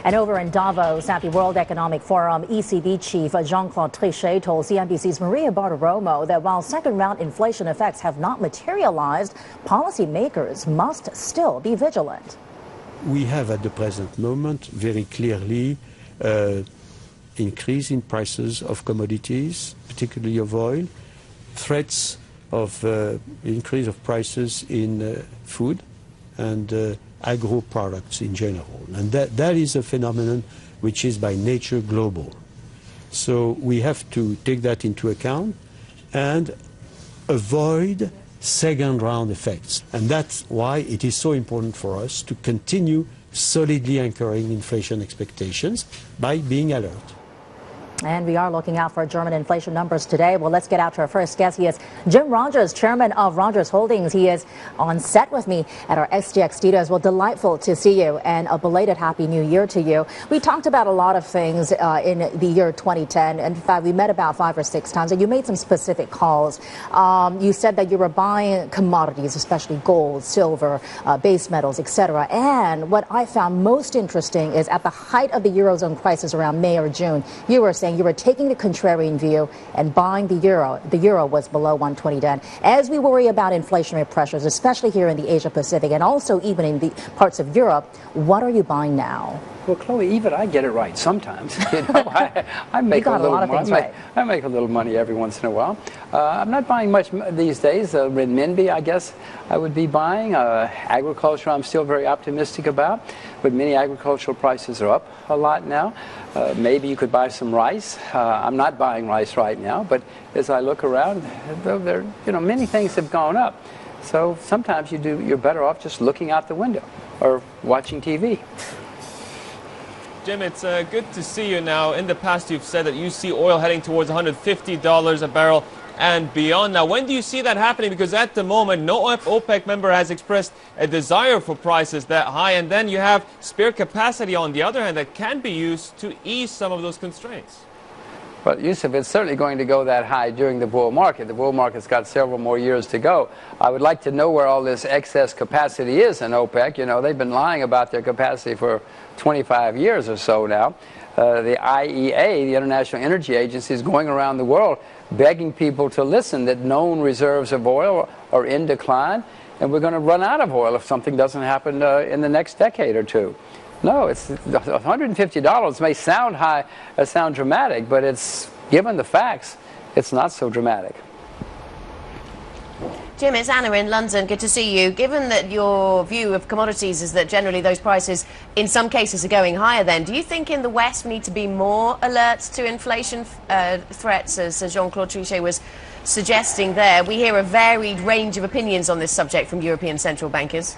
And over in Davos at the World Economic Forum, ECB chief Jean-Claude Trichet told CNBC's Maria Bartiromo that while second-round inflation effects have not materialized, policymakers must still be vigilant. We have at the present moment very clearly increase in prices of commodities, particularly of oil, threats of increase of prices in food and agro products in general. And that is a phenomenon which is by nature global. So we have to take that into account and avoid second round effects. And that's why it is so important for us to continue solidly anchoring inflation expectations by being alert. And we are looking out for German inflation numbers today. Well, let's get out to our first guest. He is Jim Rogers, chairman of Rogers Holdings. He is on set with me at our SGX studios. Well, delightful to see you, and a belated Happy New Year to you. We talked about a lot of things in the year 2010. In fact, we met about 5 or 6 times, and you made some specific calls. You said that you were buying commodities, especially gold, silver, base metals, etc. And what I found most interesting is at the height of the Eurozone crisis around May or June, you were saying you were taking the contrarian view and buying the euro. The euro was below 120 then. As we worry about inflationary pressures, especially here in the Asia Pacific and also even in the parts of Europe, what are you buying now? Well, Chloe, even I get it right sometimes. You know, I make a little money. Right. I make a little money every once in a while. I'm not buying much these days. Renminbi, I guess, I would be buying. Agriculture, I'm still very optimistic about, but many agricultural prices are up a lot now. Maybe you could buy some rice. I'm not buying rice right now, but as I look around, many things have gone up. So sometimes you're better off just looking out the window or watching TV. Jim, it's good to see you now. In the past, you've said that you see oil heading towards $150 a barrel and beyond. Now, when do you see that happening? Because at the moment, no OPEC member has expressed a desire for prices that high. And then you have spare capacity, on the other hand, that can be used to ease some of those constraints. Well, Yusuf, it's certainly going to go that high during the bull market. The bull market's got several more years to go. I would like to know where all this excess capacity is in OPEC. You know, they've been lying about their capacity for 25 years or so now. The IEA, the International Energy Agency, is going around the world begging people to listen that known reserves of oil are in decline, and we're going to run out of oil if something doesn't happen in the next decade or two. No, it's $150 may sound high, sound dramatic, but it's, given the facts, it's not so dramatic. Jim, it's Anna in London. Good to see you. Given that your view of commodities is that generally those prices in some cases are going higher, then do you think in the West we need to be more alert to inflation threats, as Jean-Claude Trichet was suggesting there? We hear a varied range of opinions on this subject from European central bankers.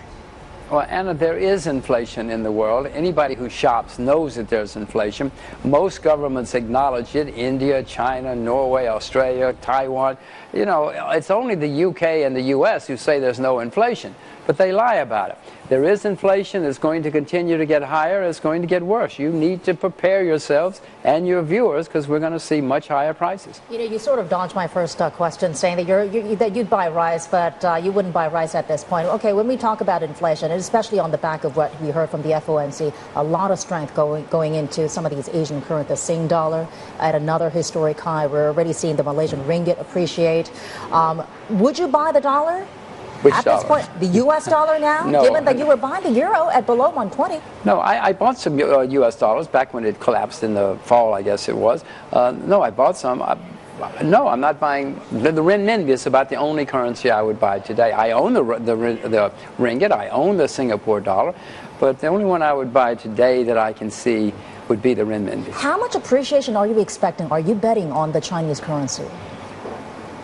Well, Anna, there is inflation in the world. Anybody who shops knows that there's inflation. Most governments acknowledge it. India, China, Norway, Australia, Taiwan. You know, it's only the UK and the US who say there's no inflation, but they lie about it. There is inflation. It's going to continue to get higher. It's going to get worse. You need to prepare yourselves and your viewers, because we're going to see much higher prices. You know, you sort of dodged my first question, saying that that you'd buy rice, but you wouldn't buy rice at this point. Okay, when we talk about inflation, and especially on the back of what we heard from the FOMC, a lot of strength going into some of these Asian currencies. The Sing dollar at another historic high. We're already seeing the Malaysian ringgit appreciate. Would you buy the dollar? Which at dollar? This point, the U.S. dollar now, no, given that you were buying the euro at below 120. No, I bought some U.S. dollars back when it collapsed in the fall, I guess it was. No, I bought some. No, I'm not buying. The renminbi is about the only currency I would buy today. I own the ringgit. I own the Singapore dollar. But the only one I would buy today that I can see would be the renminbi. How much appreciation are you expecting? Are you betting on the Chinese currency?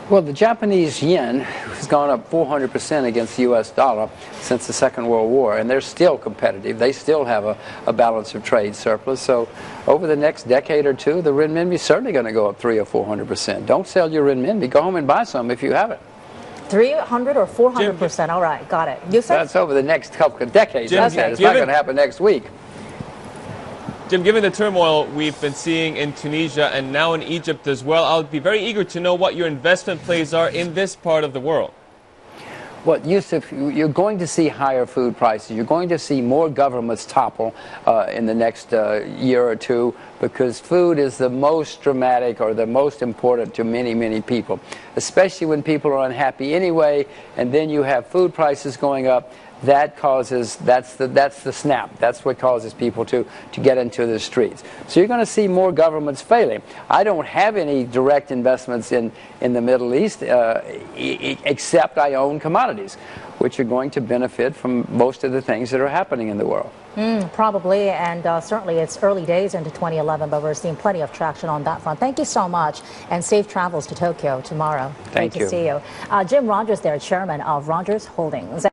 Well, the Japanese yen has gone up 400% against the U.S. dollar since the Second World War, and they're still competitive. They still have a balance of trade surplus. So over the next decade or two, the renminbi is certainly going to go up 300 or 400%. Don't sell your renminbi. Go home and buy some if you have it. 300 or 400%. All right, got it. You said that's over the next couple of decades. Jim, It's not going to happen next week. Jim, given the turmoil we've been seeing in Tunisia and now in Egypt as well, I'll be very eager to know what your investment plays are in this part of the world. Yusuf, you're going to see higher food prices. You're going to see more governments topple in the next year or two, because food is the most dramatic or the most important to many, many people, especially when people are unhappy anyway, and then you have food prices going up. That's the snap. That's what causes people to get into the streets. So you're going to see more governments failing. I don't have any direct investments in the Middle East, except I own commodities, which are going to benefit from most of the things that are happening in the world. Probably, and certainly it's early days into 2011, but we're seeing plenty of traction on that front. Thank you so much, and safe travels to Tokyo tomorrow. Thank you. Great to see you. Jim Rogers there, chairman of Rogers Holdings.